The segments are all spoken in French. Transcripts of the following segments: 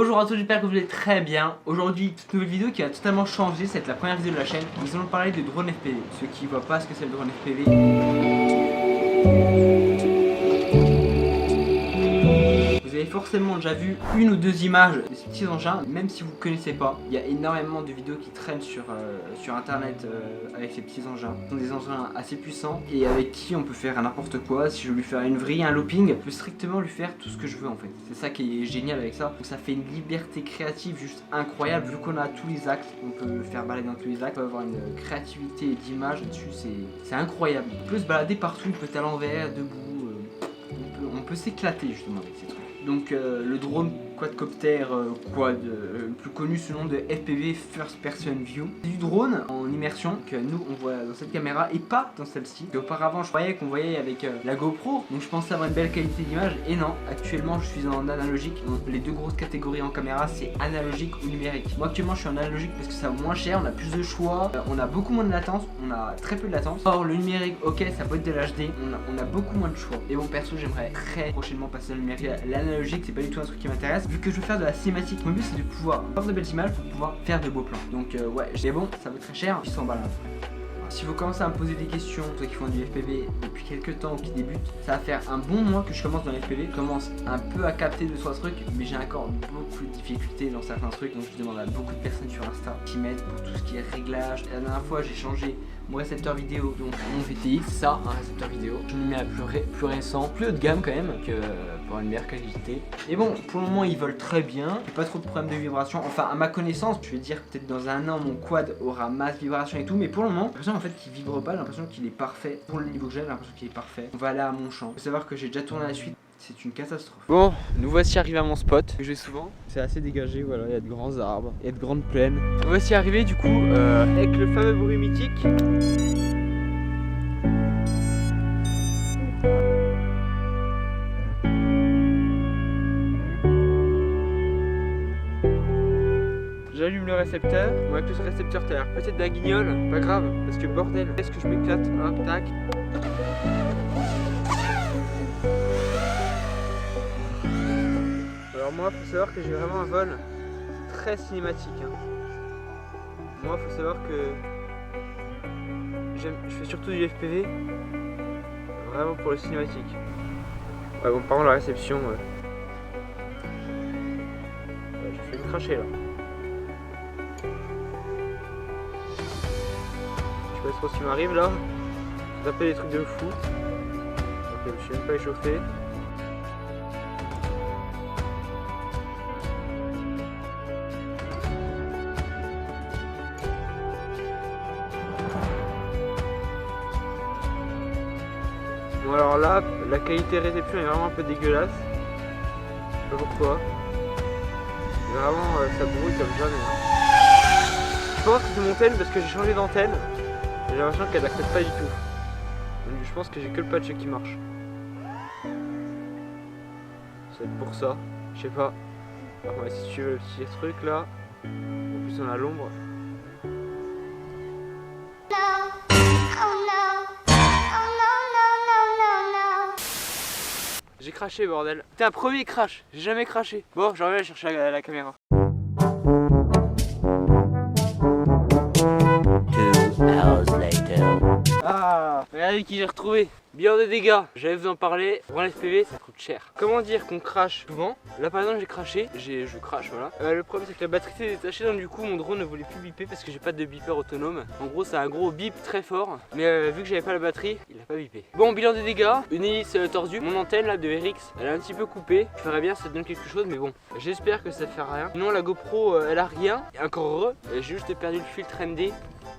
Bonjour à tous, j'espère que vous allez très bien. Aujourd'hui, toute nouvelle vidéo qui va totalement changer, c'est la première vidéo de la chaîne. Nous allons parler de drone FPV. Ceux qui ne voient pas ce que c'est le drone FPV. Vous avez forcément déjà vu une ou deux images de ces petits engins, même si vous ne connaissez pas. Il y a énormément de vidéos qui traînent sur internet avec ces petits engins. Ce sont des engins assez puissants et avec qui on peut faire n'importe quoi. Si je veux lui faire une vrille, un looping, je peux strictement lui faire tout ce que je veux en fait. C'est ça qui est génial avec ça. Donc ça fait une liberté créative juste incroyable. Vu qu'on a tous les axes, on peut le faire balader dans tous les axes. On peut avoir une créativité d'image là-dessus, c'est incroyable. On peut se balader partout, on peut être à l'envers, debout. On peut s'éclater justement avec ces trucs. Donc le drone quadcopter quad, le plus connu sous le nom de FPV First Person View. C'est du drone en immersion que nous on voit dans cette caméra et pas dans celle-ci. Auparavant je croyais qu'on voyait avec la GoPro, donc je pensais avoir une belle qualité d'image et non, actuellement je suis en analogique. Donc, les deux grosses catégories en caméra c'est analogique ou numérique. Moi actuellement je suis en analogique parce que ça vaut moins cher, on a plus de choix, on a beaucoup moins de latence, on a très peu de latence. Or le numérique ok ça peut être de l'HD, on a beaucoup moins de choix. Et bon perso j'aimerais très prochainement passer au numérique. L'analogique c'est pas du tout un truc qui m'intéresse. Vu que je veux faire de la cinématique, mon but c'est de pouvoir avoir de belles images pour pouvoir faire de beaux plans. Donc ouais, mais bon, ça va très cher, 800 balles. Si vous commencez à me poser des questions, toi qui font du FPV depuis quelques temps ou qui débutent, ça va faire un bon mois que je commence dans le FPV. Je commence un peu à capter de trois trucs, mais j'ai encore beaucoup de difficultés dans certains trucs. Donc je demande à beaucoup de personnes sur Insta qui m'aident pour tout ce qui est réglage. La dernière fois j'ai changé mon récepteur vidéo, donc mon VTX, ça, un récepteur vidéo. Je me mets à plus récent, plus haut de gamme quand même, que pour une meilleure qualité. Et bon, pour le moment ils volent très bien, j'ai pas trop de problèmes de vibration. Enfin à ma connaissance, je vais dire peut-être dans un an mon quad aura masse vibration et tout, mais pour le moment, j'ai l'impression en fait qu'il vibre pas, j'ai l'impression qu'il est parfait. Pour le niveau que j'ai l'impression qu'il est parfait. On va aller à mon champ. Faut savoir que j'ai déjà tourné la suite. C'est une catastrophe. Bon, nous voici arrivés à mon spot que j'ai souvent. C'est assez dégagé, voilà, il y a de grands arbres, il y a de grandes plaines. Nous voici arrivés du coup avec le fameux bruit mythique. J'allume le récepteur. Bon, avec le récepteur t'as l'air peut-être d'un guignol, pas grave, parce que bordel, est-ce que je m'éclate? Hop, tac. Alors moi faut savoir que j'ai vraiment un vol très cinématique hein. Moi faut savoir que je fais surtout du FPV vraiment pour le cinématique. Ouais bon par contre la réception j'ai fait une crachée là. Je sais pas trop ce qui m'arrive là. J'ai tapé des trucs de fou. Ok je me suis même pas échauffé. Bon alors là, la qualité réception est vraiment un peu dégueulasse. Je sais pas pourquoi. Vraiment ça brouille comme jamais. Je pense que c'est mon antenne parce que j'ai changé d'antenne. J'ai l'impression qu'elle n'accepte pas du tout. Donc je pense que j'ai que le patch qui marche. Ça va être pour ça. Je sais pas. Alors on va essayer de suivre le petit truc là. En plus on a l'ombre. J'ai craché bordel. C'était un premier crash, j'ai jamais craché. Bon, je reviens chercher la caméra. 2 hours later. Ah, regardez qui j'ai retrouvé. Bilan des dégâts, j'allais vous en parler. Pour l'FPV ça coûte cher. Comment dire qu'on crache souvent? Là par exemple j'ai craché, je crache voilà. Le problème c'est que la batterie s'est détachée donc du coup mon drone ne voulait plus biper parce que j'ai pas de beeper autonome. En gros c'est un gros bip très fort. Mais vu que j'avais pas la batterie, il a pas bipé. Bon bilan des dégâts, une hélice tordue. Mon antenne là de RX, elle est un petit peu coupée. Je ferais bien ça donne quelque chose mais bon. J'espère que ça fait rien. Sinon la GoPro elle a rien. Et encore heureux, j'ai juste perdu le filtre ND.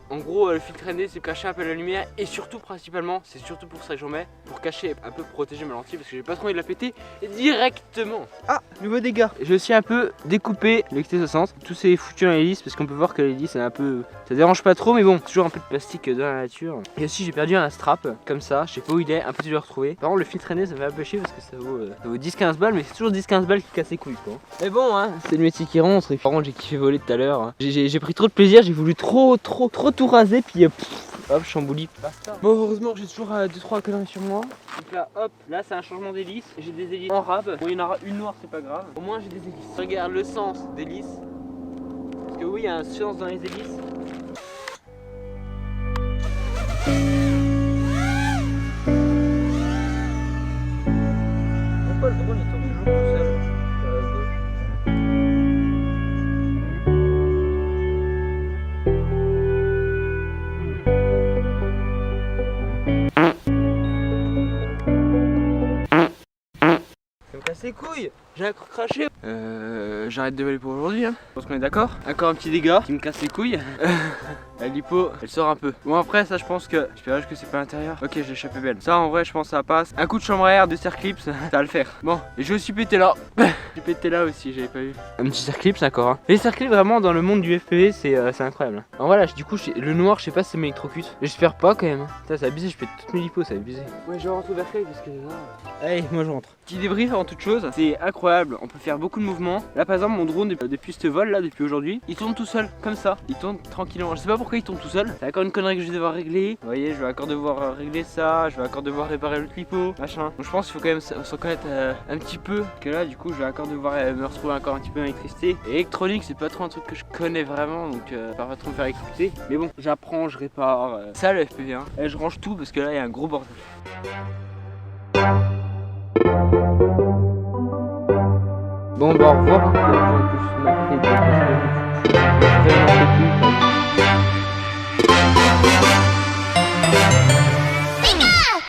En gros le filtre ND c'est cacher un peu la lumière et surtout principalement c'est surtout pour ça que j'en mets, pour cacher, un peu protéger ma lentille parce que j'ai pas trop envie de la péter directement. Ah, nouveau dégât. J'ai aussi un peu découpé l'XT60. Tout c'est foutu dans l'hélice parce qu'on peut voir que l'hélice est un peu, ça dérange pas trop mais bon, toujours un peu de plastique dans la nature. Et aussi j'ai perdu un strap comme ça, je sais pas où il est, un peu dur à retrouver. Par contre le filtre ND ça me fait un peu chier parce que ça vaut 10-15 balles mais c'est toujours 10-15 balles qui cassent les couilles quoi. Mais bon hein, c'est le métier qui rentre. Par contre j'ai kiffé voler tout à l'heure. J'ai pris trop de plaisir, j'ai voulu trop tout raser puis hop, chambouli, basta. Bon, heureusement, j'ai toujours 2-3 conneries sur moi. Donc là, hop, là, c'est un changement d'hélice. J'ai des hélices en rab. Bon, il y en aura une noire, c'est pas grave. Au moins, j'ai des hélices. Regarde le sens d'hélice. Parce que oui, il y a un sens dans les hélices. Pourquoi le drone il tourne toujours tout seul à gauche? Ça me casse les couilles, j'ai un craché. J'arrête de voler pour aujourd'hui, hein. Je pense qu'on est d'accord. Encore un petit dégât qui me casse les couilles. La lipo, elle sort un peu. Bon après ça je pense que, j'espère que c'est pas à l'intérieur. Ok, j'ai échappé belle. Ça en vrai je pense que ça passe. Un coup de chambre à air, de Circlips, ça va le faire. Bon, et j'ai aussi pété là. J'ai pété là aussi, j'avais pas vu. Un petit Circlips d'accord, hein. Les Circlips vraiment dans le monde du FPV c'est incroyable. Alors voilà, du coup le noir je sais pas si ça m'électrocute. J'espère pas quand même. Ça c'est abusé, je pète toutes mes lipos, ça abusé. Ouais je rentre au Berkeley parce que là... Allez, moi je rentre. Petit débrief avant toute chose, c'est incroyable, on peut faire beaucoup de mouvements. Là par exemple mon drone depuis ce vol là, depuis aujourd'hui, il tourne tout seul, comme ça. Il tourne tranquillement, je sais pas pourquoi il tourne tout seul. C'est encore une connerie que je vais devoir régler. Vous voyez, je vais encore devoir régler ça, je vais encore devoir réparer le lipo, machin. Donc je pense qu'il faut quand même s'en connaître un petit peu. Que là du coup je vais encore devoir me retrouver encore un petit peu dans l'électricité. Et électronique c'est pas trop un truc que je connais vraiment, donc ça va pas trop me faire écouter. Mais bon, j'apprends, je répare. Ça le FPV, hein. Et je range tout parce que là il y a un gros bordel. Bon, bah, au revoir. Je vais juste m'appeler